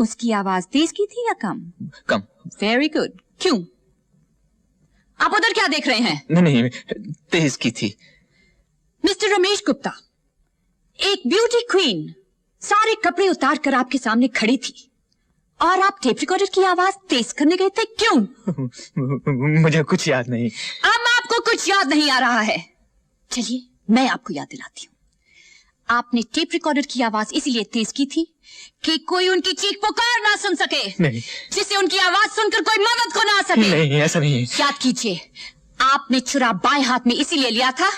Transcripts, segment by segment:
उसकी आवाज तेज की थी या कम? कम। Very good. क्यों? आप उधर क्या देख रहे हैं? नहीं, तेज की थी। मिस्टर रमेश गुप्ता, एक ब्यूटी क्वीन सारे कपड़े उतार कर आपके सामने खड़ी थी और आप टेप रिकॉर्डर की आवाज तेज करने गए थे। क्यों? मुझे कुछ याद नहीं। अब आपको कुछ याद नहीं आ रहा है। चलिए मैं आपको याद दिलाती हूँ। आपने टेप रिकॉर्डर की आवाज इसीलिए तेज की थी कि कोई उनकी चीख पुकार ना सुन सके। नहीं। जिससे उनकी आवाज सुनकर कोई मदद को ना आ सके। नहीं, ऐसा नहीं है। याद कीजिए, आपने छुरा बाएं हाथ में इसीलिए लिया था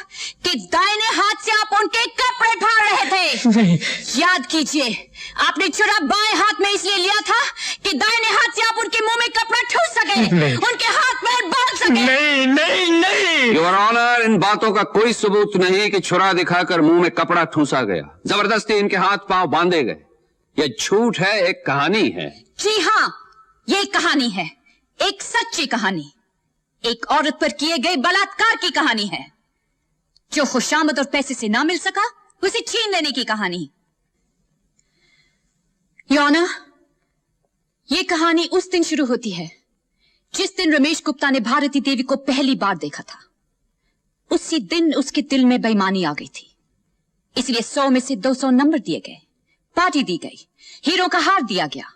कि दाहिने हाथ से आप उनके कपड़े फाड़ रहे थे। नहीं। याद कीजिए, आपने छुरा बाएं हाथ में इसलिए लिया था कि दाहिने हाथ से आप उनके मुंह में कपड़ा ठूस सके। नहीं। उनके हाथ पैर बांध सके। नहीं नहीं नहीं। योर ऑनर, इन बातों का कोई सबूत नहीं कि छुरा दिखाकर मुंह में कपड़ा ठूसा गया, जबरदस्ती इनके हाथ पांव बांधे गए। यह झूठ है, एक कहानी है। जी हाँ, ये कहानी है, एक सच्ची कहानी। एक औरत पर किए गए बलात्कार की कहानी है। जो खुशामद और पैसे से ना मिल सका, उसे छीन लेने की कहानी। योर ऑनर, ये कहानी उस दिन शुरू होती है जिस दिन रमेश गुप्ता ने भारती देवी को पहली बार देखा था। उसी दिन उसके दिल में बेईमानी आ गई थी, इसलिए 100 में से 200 नंबर दिए गए, पार्टी दी गई, हीरो का हार दिया गया।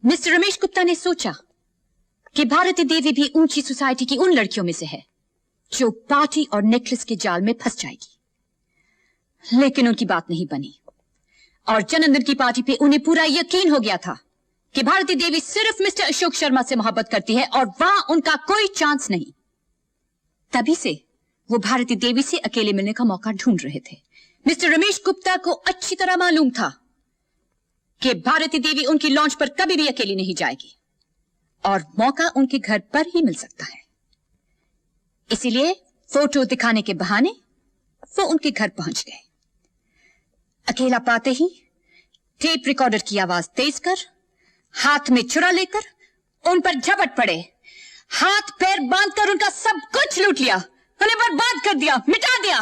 मिस्टर रमेश गुप्ता ने सोचा कि भारती देवी भी ऊंची सोसाइटी की उन लड़कियों में से है जो पार्टी और नेकलेस के जाल में फंस जाएगी। लेकिन उनकी बात नहीं बनी और जन्मदिन की पार्टी पे उन्हें पूरा यकीन हो गया था कि भारती देवी सिर्फ मिस्टर अशोक शर्मा से मोहब्बत करती है और वहां उनका कोई चांस नहीं। तभी से वो भारती देवी से अकेले मिलने का मौका ढूंढ रहे थे। मिस्टर रमेश गुप्ता को अच्छी तरह मालूम था कि भारती देवी उनकी लॉन्च पर कभी भी अकेली नहीं जाएगी और मौका उनके घर पर ही मिल सकता है। इसीलिए फोटो दिखाने के बहाने वो उनके घर पहुंच गए। अकेला पाते ही टेप रिकॉर्डर की आवाज तेज कर, हाथ में छुरा लेकर उन पर झपट पड़े, हाथ पैर बांधकर उनका सब कुछ लूट लिया, उन्हें बर्बाद कर दिया, मिटा दिया।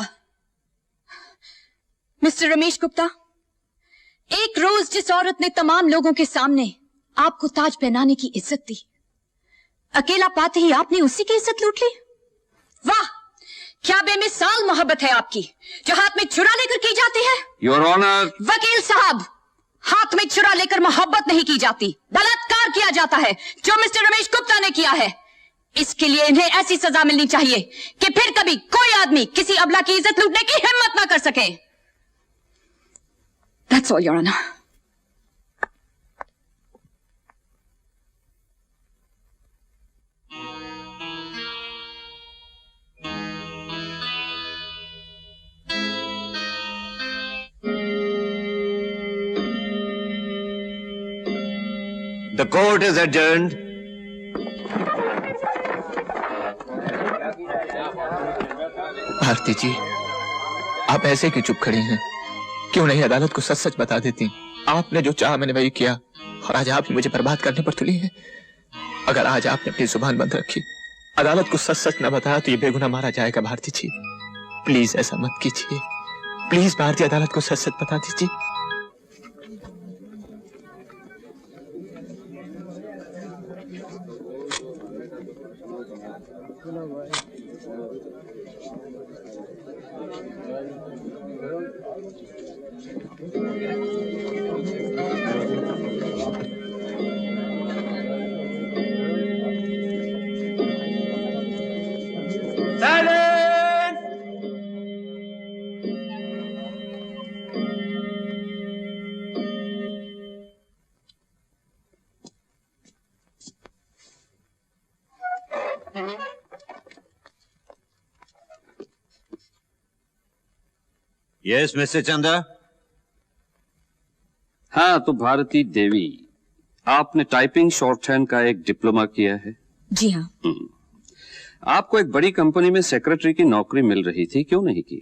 मिस्टर रमेश गुप्ता, एक रोज जिस औरत ने तमाम लोगों के सामने आपको ताज पहनाने की इज्जत दी, अकेला पाते ही आपने उसी की इज्जत लूट ली। वाह, क्या बेमिसाल मोहब्बत है आपकी, जो हाथ में छुरा लेकर की जाती है। Your honour. वकील साहब, हाथ में छुरा लेकर मोहब्बत नहीं की जाती, बलात्कार किया जाता है, जो मिस्टर रमेश गुप्ता ने किया है। इसके लिए इन्हें ऐसी सजा मिलनी चाहिए कि फिर कभी कोई आदमी किसी अबला की इज्जत लूटने की हिम्मत ना कर सके। That's all, Your Honor. The court is adjourned. Bharti जी, आप ऐसे क्यों चुप खड़ी हैं? क्यों नहीं अदालत को सच सच बता देती? आपने जो चाहा मैंने वही किया और आज आप ही मुझे बर्बाद करने पर तुली हैं। अगर आज आपने अपनी जुबान बंद रखी, अदालत को सच सच न बताया तो ये बेगुनाह मारा जाएगा। भारती जी, प्लीज ऐसा मत कीजिए। प्लीज भारती, अदालत को सच सच बता दीजिए। यस मिस्टर चंदा। हाँ, तो भारती देवी, आपने टाइपिंग शॉर्टहैंड का एक डिप्लोमा किया है? जी हाँ। आपको एक बड़ी कंपनी में सेक्रेटरी की नौकरी मिल रही थी, क्यों नहीं की?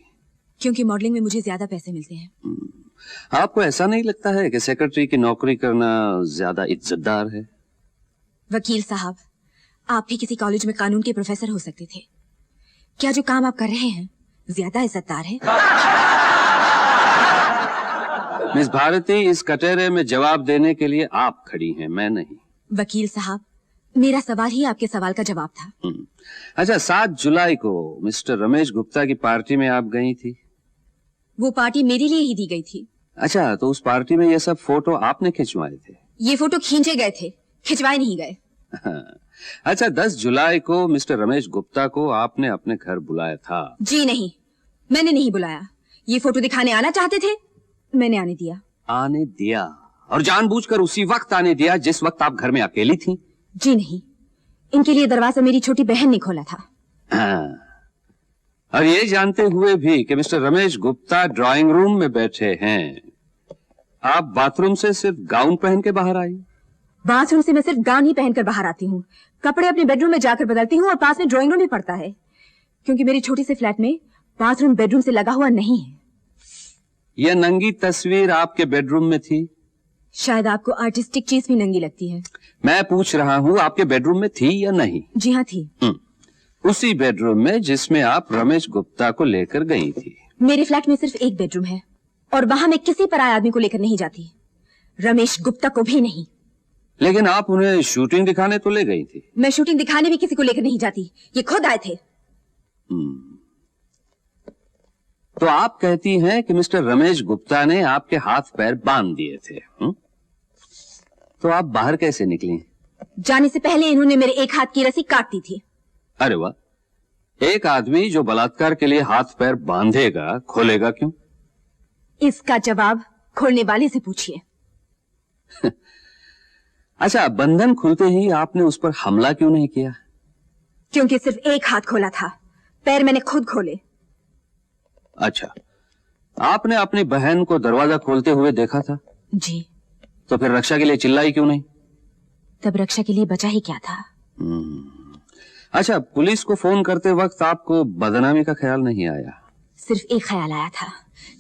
क्योंकि मॉडलिंग में मुझे ज्यादा पैसे मिलते हैं। आपको ऐसा नहीं लगता है कि सेक्रेटरी की नौकरी करना ज्यादा इज्जतदार है? वकील साहब, आप भी किसी कॉलेज में कानून के प्रोफेसर हो सकते थे। क्या जो काम आप कर रहे हैं ज्यादा इज्जतदार है? मिस भारती, इस कटहरे में जवाब देने के लिए आप खड़ी हैं, मैं नहीं। वकील साहब, मेरा सवाल ही आपके सवाल का जवाब था। अच्छा, 7 जुलाई को मिस्टर रमेश गुप्ता की पार्टी में आप गई थी? वो पार्टी मेरे लिए ही दी गई थी। अच्छा, तो उस पार्टी में ये सब फोटो आपने खिंचवाए थे? ये फोटो खींचे गए थे, खिंचवाए नहीं गए। अच्छा, 10 जुलाई को मिस्टर रमेश गुप्ता को आपने अपने घर बुलाया था? जी नहीं, मैंने नहीं बुलाया। ये फोटो दिखाने आना चाहते थे, मैंने आने दिया। आने दिया? और जानबूझकर उसी वक्त आने दिया जिस वक्त आप घर में अकेली थी? जी नहीं, इनके लिए दरवाजा मेरी छोटी बहन ने खोला था। हाँ। और ये जानते हुए भी कि mister Ramesh Gupta drawing room में बैठे हैं, आप बाथरूम से सिर्फ गाउन पहन के बाहर आई? बाथरूम से मैं सिर्फ गाउन ही पहनकर बाहर आती हूँ। कपड़े अपने बेडरूम में जाकर बदलती हूँ और पास में ड्राइंग रूम भी पड़ता है, क्योंकि मेरी छोटी सी फ्लैट में बाथरूम बेडरूम से लगा हुआ नहीं है। यह नंगी तस्वीर आपके बेडरूम में थी? शायद आपको आर्टिस्टिक चीज भी नंगी लगती है। मैं पूछ रहा हूँ, आपके बेडरूम में थी या नहीं? जी हाँ, थी। उसी बेडरूम में जिसमें आप रमेश गुप्ता को लेकर गई थी? मेरे फ्लैट में सिर्फ एक बेडरूम है और वहां मैं किसी पराये आदमी को लेकर नहीं जाती, रमेश गुप्ता को भी नहीं। लेकिन आप उन्हें शूटिंग दिखाने तो ले गई थी? मैं शूटिंग दिखाने भी किसी को लेकर नहीं जाती, ये खुद आए थे। तो आप कहती हैं कि मिस्टर रमेश गुप्ता ने आपके हाथ पैर बांध दिए थे? तो आप बाहर कैसे निकली? जाने से पहले इन्होंने मेरे एक हाथ की रस्सी काट दी थी। अरे वाह, एक आदमी जो बलात्कार के लिए हाथ पैर बांधेगा, खोलेगा क्यों? इसका जवाब खोलने वाले से पूछिए। अच्छा, बंधन खुलते ही आपने उस पर हमला क्यों नहीं किया? क्योंकि सिर्फ एक हाथ खोला था, पैर मैंने खुद खोले। अच्छा, आपने अपनी बहन को दरवाजा खोलते हुए देखा था? जी। तो फिर रक्षा के लिए चिल्लाई क्यों नहीं? तब रक्षा के लिए बचा ही क्या था। अच्छा, पुलिस को फोन करते वक्त आपको बदनामी का ख्याल नहीं आया? सिर्फ एक ख्याल आया था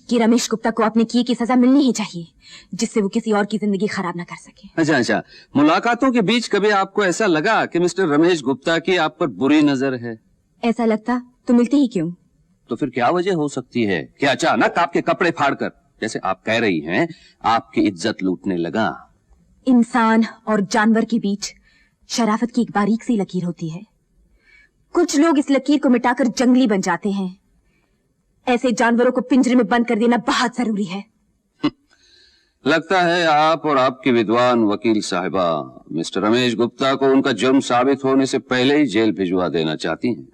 कि रमेश गुप्ता को अपने किए की सजा मिलनी ही चाहिए, जिससे वो किसी और की जिंदगी खराब न कर सके। अच्छा, मुलाकातों के बीच कभी आपको ऐसा लगा कि मिस्टर रमेश गुप्ता की आप पर बुरी नजर है? ऐसा लगता तो मिलते ही क्यों? तो फिर क्या वजह हो सकती है कि अचानक आपके कपड़े फाड़कर, जैसे आप कह रही हैं, आपकी इज्जत लूटने लगा? इंसान और जानवर के बीच शराफत की एक बारीक सी लकीर होती है। कुछ लोग इस लकीर को मिटाकर जंगली बन जाते हैं। ऐसे जानवरों को पिंजरे में बंद कर देना बहुत जरूरी है। लगता है आप और आपकी विद्वान वकील साहिबा मिस्टर रमेश गुप्ता को उनका जुर्म साबित होने से पहले ही जेल भिजवा देना चाहती हैं।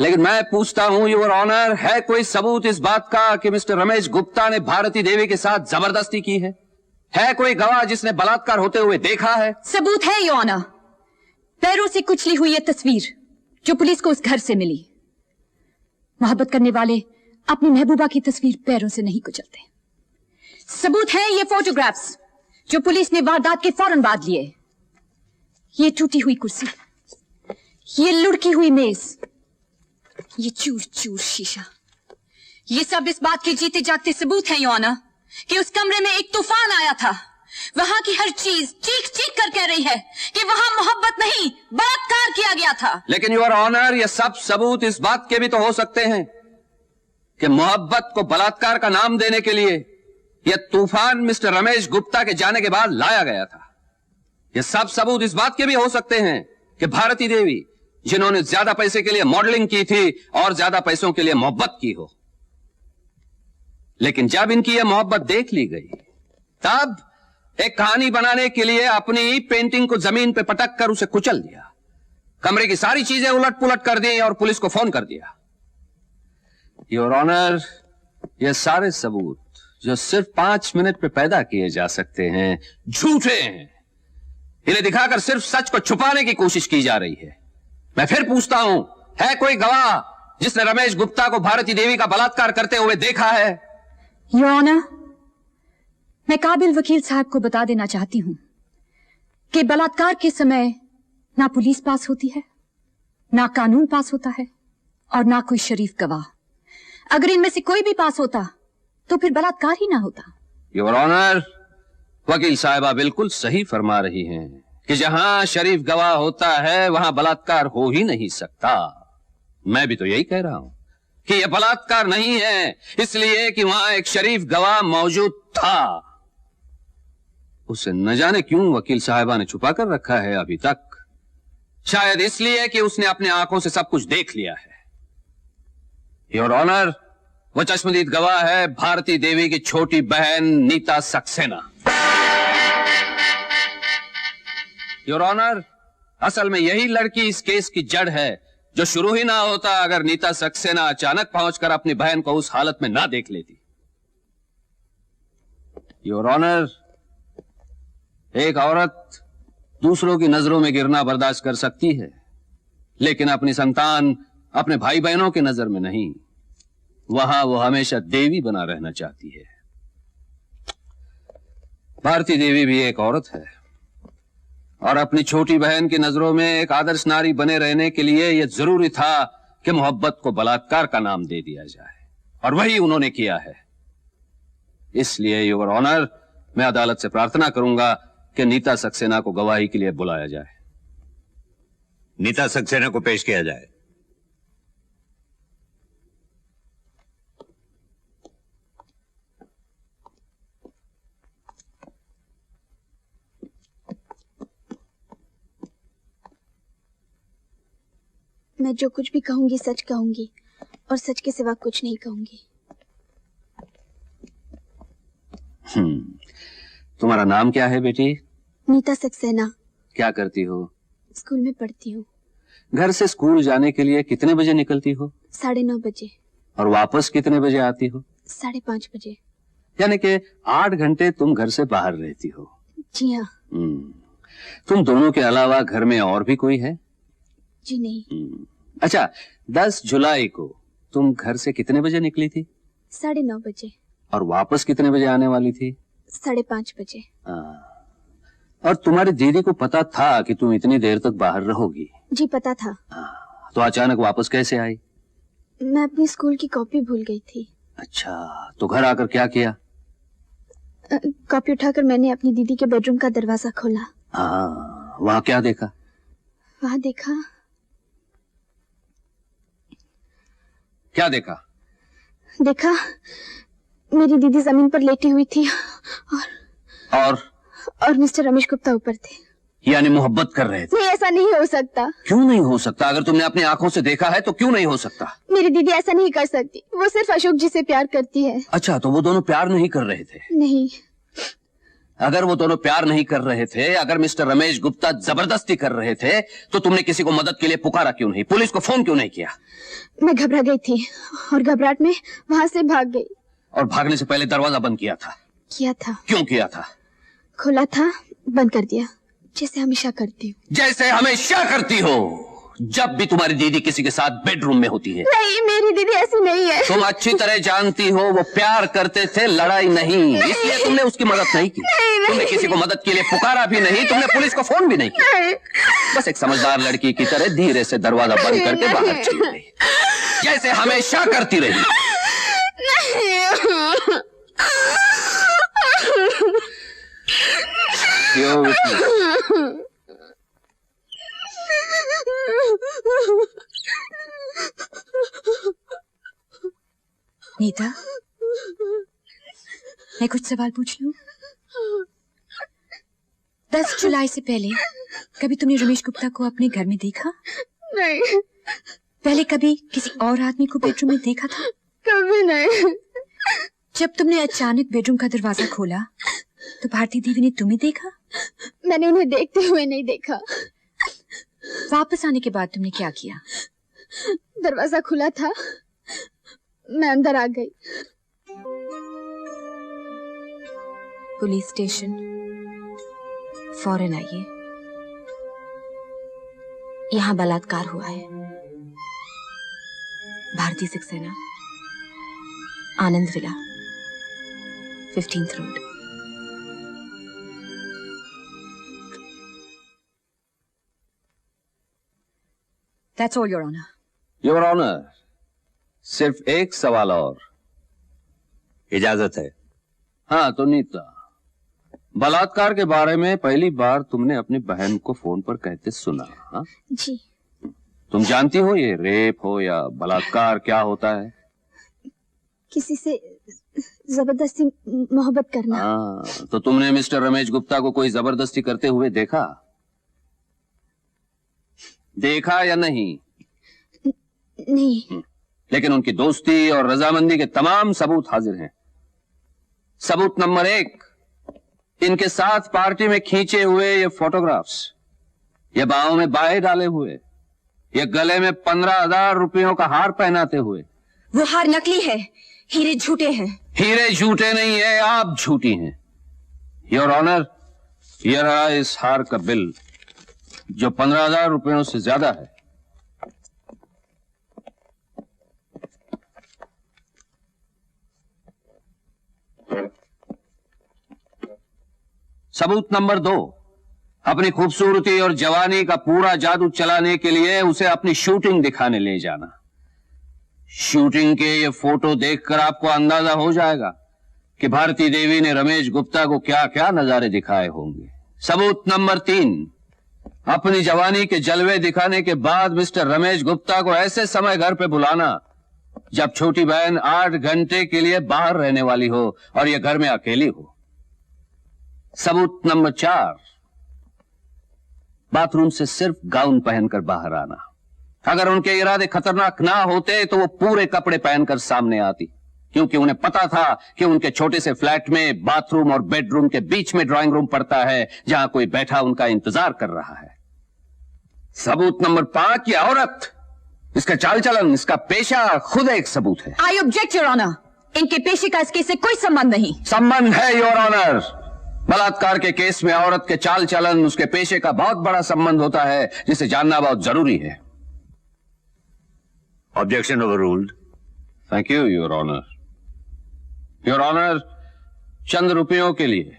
लेकिन मैं पूछता हूं, योर ऑनर, है कोई सबूत इस बात का कि मिस्टर रमेश गुप्ता ने भारती देवी के साथ जबरदस्ती की है? है कोई गवाह जिसने बलात्कार होते हुए देखा है? सबूत है योर ऑनर। पैरों से कुचली हुई ये तस्वीर जो पुलिस को उस घर से मिली। मोहब्बत करने वाले अपनी महबूबा की तस्वीर पैरों से नहीं कुचलते। सबूत है ये फोटोग्राफ्स जो पुलिस ने वारदात के फौरन बाद लिए। ये टूटी हुई कुर्सी, ये लुढ़की हुई मेज, ये चूर चूर शीशा, ये सब इस बात के जीते जागते सबूत हैं योर ऑनर कि उस कमरे में एक तूफान आया था। वहां की हर चीज चीख चीख कर कह रही है कि वहां मोहब्बत नहीं, बलात्कार किया गया था। लेकिन योर ऑनर, ये सब सबूत इस बात के भी तो हो सकते हैं कि मोहब्बत को बलात्कार का नाम देने के लिए यह तूफान मिस्टर रमेश गुप्ता के जाने के बाद लाया गया था। ये सब सबूत इस बात के भी हो सकते हैं कि भारती देवी, जिन्होंने ज्यादा पैसे के लिए मॉडलिंग की थी और ज्यादा पैसों के लिए मोहब्बत की हो, लेकिन जब इनकी यह मोहब्बत देख ली गई, तब एक कहानी बनाने के लिए अपनी पेंटिंग को जमीन पे पटक कर उसे कुचल दिया, कमरे की सारी चीजें उलट पुलट कर दी और पुलिस को फोन कर दिया। योर ऑनर, ये सारे सबूत जो सिर्फ 5 मिनट पे पैदा किए जा सकते हैं, झूठे हैं। इन्हें दिखाकर सिर्फ सच को छुपाने की कोशिश की जा रही है। मैं फिर पूछता हूं, है कोई गवाह जिसने रमेश गुप्ता को भारती देवी का बलात्कार करते हुए देखा है? योर ऑनर, मैं काबिल वकील साहब को बता देना चाहती हूं कि बलात्कार के समय ना पुलिस पास होती है, ना कानून पास होता है और ना कोई शरीफ गवाह। अगर इनमें से कोई भी पास होता तो फिर बलात्कार ही ना होता। योर ऑनर, वकील साहिबा बिल्कुल सही फरमा रही हैं कि जहां शरीफ गवाह होता है वहां बलात्कार हो ही नहीं सकता। मैं भी तो यही कह रहा हूं कि यह बलात्कार नहीं है, इसलिए कि वहां एक शरीफ गवाह मौजूद था। उसे न जाने क्यों वकील साहिबा ने छुपा कर रखा है अभी तक। शायद इसलिए कि उसने अपने आंखों से सब कुछ देख लिया है। योर ऑनर, वो चश्मदीद गवाह है भारती देवी की छोटी बहन नीता सक्सेना। योर ऑनर, असल में यही लड़की इस केस की जड़ है, जो शुरू ही ना होता अगर नीता सक्सेना अचानक पहुंचकर अपनी बहन को उस हालत में ना देख लेती। योर ऑनर, एक औरत दूसरों की नजरों में गिरना बर्दाश्त कर सकती है, लेकिन अपनी संतान, अपने भाई बहनों की नजर में नहीं। वहां वो हमेशा देवी बना रहना चाहती है। भारती देवी भी एक औरत है और अपनी छोटी बहन की नजरों में एक आदर्श नारी बने रहने के लिए यह जरूरी था कि मोहब्बत को बलात्कार का नाम दे दिया जाए, और वही उन्होंने किया है। इसलिए योर ऑनर, मैं अदालत से प्रार्थना करूंगा कि नीता सक्सेना को गवाही के लिए बुलाया जाए। नीता सक्सेना को पेश किया जाए। मैं जो कुछ भी कहूंगी सच कहूंगी और सच के सिवा कुछ नहीं कहूंगी। तुम्हारा नाम क्या है बेटी? नीता सक्सेना। क्या करती हो? स्कूल में पढ़ती हूँ। घर से स्कूल जाने के लिए कितने बजे निकलती हो? 9:30 बजे। और वापस कितने बजे आती हो? 5:30 बजे। यानी कि 8 घंटे तुम घर से बाहर रहती हो। जी हाँ। तुम दोनों के अलावा घर में और भी कोई है? जी नहीं। अच्छा, 10 जुलाई को तुम घर से कितने बजे निकली थी? 9:30 बजे। और वापस कितने बजे आने वाली थी? 5:30 बजे। और तुम्हारी दीदी को पता था कि तुम इतनी देर तक बाहर रहोगी? जी पता था। तो अचानक वापस कैसे आई? मैं अपनी स्कूल की कॉपी भूल गई थी। अच्छा, तो घर आकर क्या किया? कॉपी उठाकर मैंने अपनी दीदी के बेडरूम का दरवाजा खोला। वहाँ क्या देखा? वहाँ देखा। क्या देखा? देखा मेरी दीदी जमीन पर लेटी हुई थी और मिस्टर रमेश गुप्ता ऊपर थे। यानी मोहब्बत कर रहे थे? नहीं, ऐसा नहीं हो सकता। क्यों नहीं हो सकता? अगर तुमने अपनी आंखों से देखा है तो क्यों नहीं हो सकता? मेरी दीदी ऐसा नहीं कर सकती। वो सिर्फ अशोक जी से प्यार करती है। अच्छा, तो वो दोनों प्यार नहीं कर रहे थे? नहीं। अगर वो दोनों प्यार नहीं कर रहे थे, अगर मिस्टर रमेश गुप्ता जबरदस्ती कर रहे थे, तो तुमने किसी को मदद के लिए पुकारा क्यों नहीं? पुलिस को फोन क्यों नहीं किया? मैं घबरा गई थी और घबराहट में वहाँ से भाग गई। और भागने से पहले दरवाजा बंद किया था? किया था। क्यों किया था? खुला था, बंद कर दिया, जैसे हमेशा करती हूँ। जैसे हमेशा करती हो जब भी तुम्हारी दीदी किसी के साथ बेडरूम में होती है? नहीं, मेरी दीदी ऐसी नहीं है। तुम अच्छी तरह जानती हो वो प्यार करते थे, लड़ाई नहीं। इसलिए तुमने उसकी मदद नहीं की। तुमने किसी को मदद के लिए पुकारा भी नहीं, तुमने पुलिस को फोन भी नहीं किया। बस एक समझदार लड़की की तरह धीरे से दरवाजा बंद करके बाहर चली गई, जैसे हमेशा करती रही। नीता, मैं कुछ सवाल पूछ लूं? 10 जुलाई से पहले कभी तुमने रमेश गुप्ता को अपने घर में देखा? नहीं। पहले कभी किसी और आदमी को बेडरूम में देखा था? कभी नहीं। जब तुमने अचानक बेडरूम का दरवाजा खोला तो भारती देवी ने तुम्हें देखा? मैंने उन्हें देखते हुए नहीं देखा। वापस आने के बाद तुमने क्या किया? दरवाजा खुला था, मैं अंदर आ गई। पुलिस स्टेशन फौरन आइए। यहाँ बलात्कार हुआ है। Bharti Saxena, Anand villa, 15th road. That's all, Your Honor. Your honour, सिर्फ एक सवाल और। इजाजत है? हाँ, तो नीता, बलात्कार के बारे में पहली बार तुमने अपनी बहन को फोन पर कहते सुना? हाँ जी। तुम जानती हो ये रेप हो या बलात्कार क्या होता है? किसी से जबरदस्ती मोहब्बत करना। तो तुमने मिस्टर रमेश गुप्ता को कोई जबरदस्ती करते हुए देखा या नहीं? नहीं। लेकिन उनकी दोस्ती और रजामंदी के तमाम सबूत हाजिर हैं। सबूत नंबर 1, इनके साथ पार्टी में खींचे हुए ये फोटोग्राफ्स, ये बाहों में बाहें डाले हुए, ये गले में 15,000 रुपयों का हार पहनाते हुए। वो हार नकली है, हीरे झूठे हैं। हीरे झूठे नहीं है, आप झूठी हैं। योर ऑनर, ये रहा इस हार का बिल जो 15,000 रुपयों से ज्यादा है। सबूत नंबर 2, अपनी खूबसूरती और जवानी का पूरा जादू चलाने के लिए उसे अपनी शूटिंग दिखाने ले जाना। शूटिंग के ये फोटो देखकर आपको अंदाजा हो जाएगा कि भारती देवी ने रमेश गुप्ता को क्या क्या नजारे दिखाए होंगे। सबूत नंबर 3, अपनी जवानी के जलवे दिखाने के बाद मिस्टर रमेश गुप्ता को ऐसे समय घर पे बुलाना जब छोटी बहन 8 घंटे के लिए बाहर रहने वाली हो और यह घर में अकेली हो। सबूत नंबर 4, बाथरूम से सिर्फ गाउन पहनकर बाहर आना। अगर उनके इरादे खतरनाक ना होते तो वो पूरे कपड़े पहनकर सामने आती, क्योंकि उन्हें पता था कि उनके छोटे से फ्लैट में बाथरूम और बेडरूम के बीच में ड्राइंग रूम पड़ता है जहां कोई बैठा उनका इंतजार कर रहा है। सबूत नंबर 5, ये औरत, इसका चाल चलन, इसका पेशा खुद एक सबूत है। आई ऑब्जेक्ट योर ऑनर, इनके पेशे का इसके से कोई संबंध नहीं। संबंध है योर ऑनर। बलात्कार के केस में औरत के चाल चलन, उसके पेशे का बहुत बड़ा संबंध होता है जिसे जानना बहुत जरूरी है। Objection overruled. Thank you your honour. Your honour, चंद रुपयों के लिए,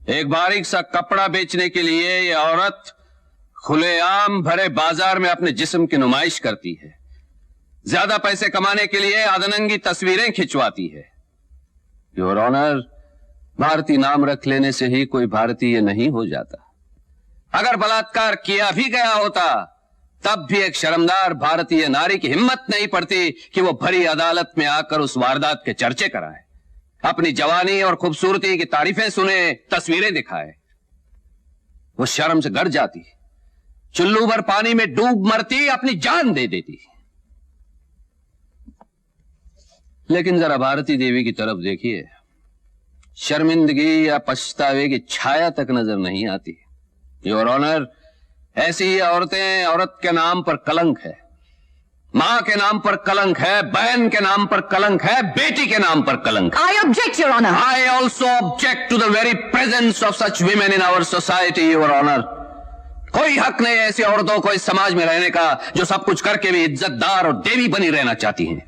एक बारीक सा कपड़ा बेचने के लिए यह औरत खुलेआम भरे बाजार में अपने जिस्म की नुमाइश करती है। ज्यादा पैसे कमाने के लिए अधनंगी तस्वीरें खिंचवाती है। योर ऑनर, भारतीय नाम रख लेने से ही कोई भारतीय नहीं हो जाता। अगर बलात्कार किया भी गया होता तब भी एक शर्मदार भारतीय नारी की हिम्मत नहीं पड़ती कि वो भरी अदालत में आकर उस वारदात के चर्चे कराए, अपनी जवानी और खूबसूरती की तारीफें सुने, तस्वीरें दिखाए। वो शर्म से गड़ जाती, चुल्लू भर पानी में डूब मरती, अपनी जान दे देती। लेकिन जरा भारती देवी की तरफ देखिए, शर्मिंदगी या पछतावे की छाया तक नजर नहीं आती। योर ऑनर, ऐसी ही औरतें, औरत के नाम पर कलंक है, मां के नाम पर कलंक है, बहन के नाम पर कलंक है, बेटी के नाम पर कलंक। I object your honour. I also object to the very presence of such women in our society your honour. कोई हक नहीं ऐसी औरतों को इस समाज में रहने का जो सब कुछ करके भी इज्जतदार और देवी बनी रहना चाहती हैं,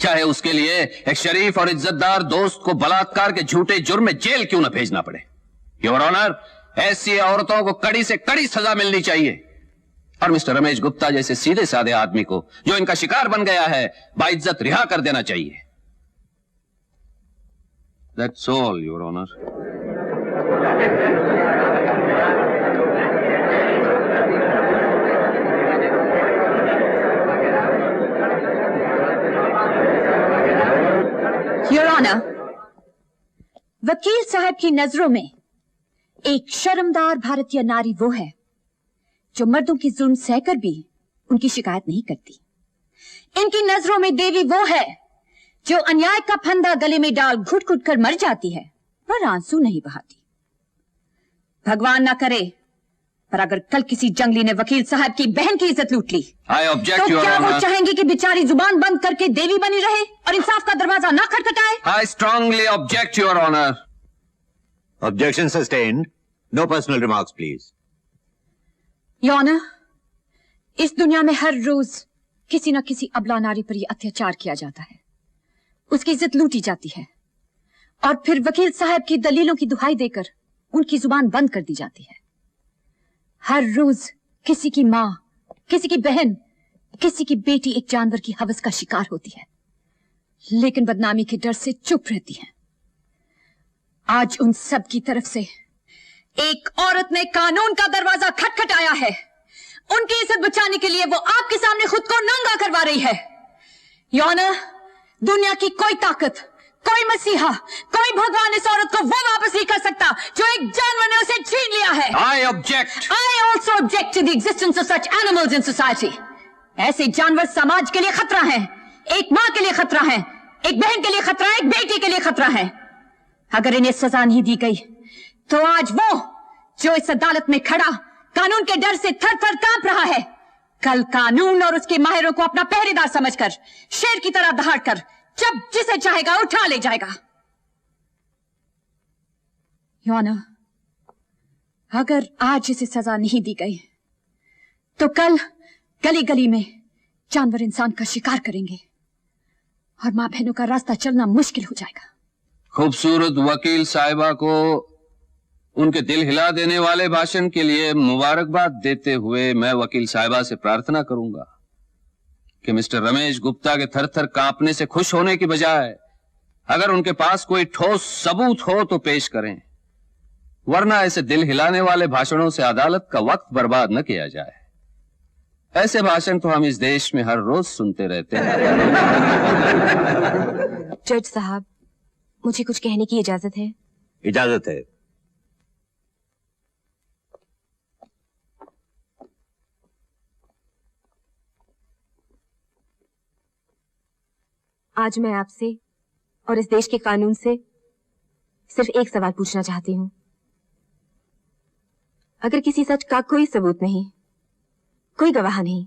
चाहे उसके लिए एक शरीफ और इज्जतदार दोस्त को बलात्कार के झूठे जुर्म में जेल क्यों न भेजना पड़े। योर ऑनर, ऐसी औरतों को कड़ी से कड़ी सजा मिलनी चाहिए और मिस्टर रमेश गुप्ता जैसे सीधे साधे आदमी को जो इनका शिकार बन गया है बाइज्जत रिहा कर देना चाहिए। That's all your honour. Your honour, वकील साहब की नजरों में एक शर्मदार भारतीय नारी वो है जो मर्दों की जुल्म सहकर भी उनकी शिकायत नहीं करती। इनकी नजरों में देवी वो है जो अन्याय का फंदा गले में डाल घुट घुट कर मर जाती है पर आंसू नहीं बहाती। भगवान ना करे पर अगर कल किसी जंगली ने वकील साहब की बहन की इज्जत लूट ली तो क्या वो चाहेंगे कि बेचारी जुबान बंद करके देवी बनी रहे और इंसाफ का दरवाजा ना खटखटाए? I strongly object your honour. Objection sustained. No personal remarks please. Your honour, इस दुनिया में हर रोज किसी न किसी अबला नारी पर यह अत्याचार किया जाता है, उसकी इज्जत लूटी जाती है और फिर वकील साहब की दलीलों की दुहाई देकर उनकी जुबान बंद कर दी जाती है। हर रोज किसी की मां, किसी की बहन, किसी की बेटी एक जानवर की हवस का शिकार होती है, लेकिन बदनामी के डर से चुप रहती है। आज उन सब की तरफ से एक औरत ने कानून का दरवाजा खटखटाया है। उनकी इज्जत बचाने के लिए वो आपके सामने खुद को नंगा करवा रही है। योर ऑनर, दुनिया की कोई ताकत, कोई मसीहा, कोई भगवान इस औरत को वो वापस नहीं कर सकता जो एक जानवर ने उसे छीन लिया है। I object. I also object to the existence of such animals in society. ऐसे जानवर समाज के लिए खतरा हैं, एक माँ के लिए खतरा है, एक बहन के लिए खतरा है, एक बेटी के लिए खतरा है। अगर इन्हें सजा नहीं दी गई तो आज वो जो इस अदालत में खड़ा कानून के डर से थर थर कांप रहा है, कल कानून और उसके माहिरों को अपना पहरेदार समझकर शेर की तरह दहाड़ कर जब जिसे चाहेगा उठा ले जाएगा। योर ऑनर, अगर आज इसे सजा नहीं दी गई तो कल गली गली में जानवर इंसान का शिकार करेंगे और मां बहनों का रास्ता चलना मुश्किल हो जाएगा। खूबसूरत वकील साहिबा को उनके दिल हिला देने वाले भाषण के लिए मुबारकबाद देते हुए मैं वकील साहिबा से प्रार्थना करूंगा कि मिस्टर रमेश गुप्ता के थर थर कांपने से खुश होने की बजाय अगर उनके पास कोई ठोस सबूत हो तो पेश करें, वरना ऐसे दिल हिलाने वाले भाषणों से अदालत का वक्त बर्बाद न किया जाए। ऐसे भाषण तो हम इस देश में हर रोज सुनते रहते हैं। जज साहब, मुझे कुछ कहने की इजाजत है? इजाजत है। आज मैं आपसे और इस देश के कानून से सिर्फ एक सवाल पूछना चाहती हूं। अगर किसी सच का कोई सबूत नहीं, कोई गवाह नहीं,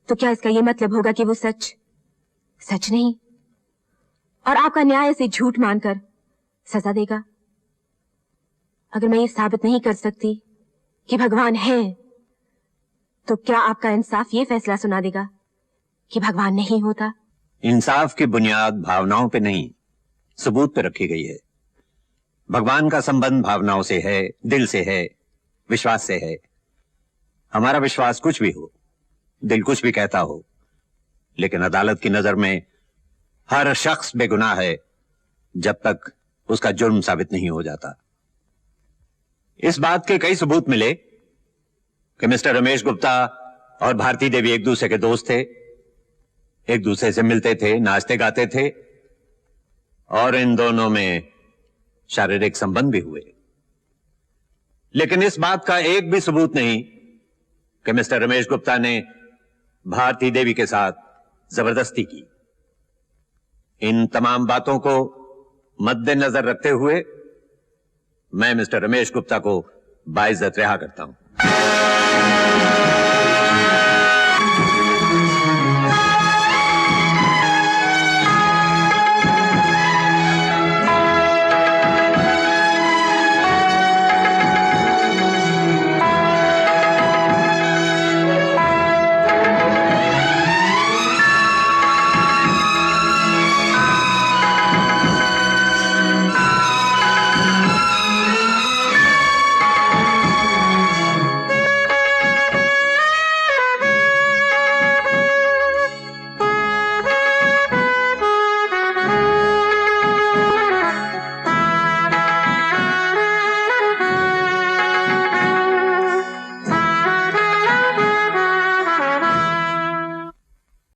तो क्या इसका यह मतलब होगा कि वो सच सच नहीं और आपका न्याय इसे झूठ मानकर सजा देगा? अगर मैं ये साबित नहीं कर सकती कि भगवान है, तो क्या आपका इंसाफ ये फैसला सुना देगा कि भगवान नहीं होता? इंसाफ की बुनियाद भावनाओं पे नहीं, सबूत पे रखी गई है। भगवान का संबंध भावनाओं से है, दिल से है, विश्वास से है। हमारा विश्वास कुछ भी हो, दिल कुछ भी कहता हो, लेकिन अदालत की नजर में हर शख्स बेगुनाह है जब तक उसका जुर्म साबित नहीं हो जाता। इस बात के कई सबूत मिले कि मिस्टर रमेश गुप्ता और भारती देवी एक दूसरे के दोस्त थे, एक दूसरे से मिलते थे, नाचते गाते थे और इन दोनों में शारीरिक संबंध भी हुए। लेकिन इस बात का एक भी सबूत नहीं कि मिस्टर रमेश गुप्ता ने भारती देवी के साथ जबरदस्ती की। इन तमाम बातों को मद्देनजर रखते हुए मैं मिस्टर रमेश गुप्ता को बाइज्जत रिहा करता हूं।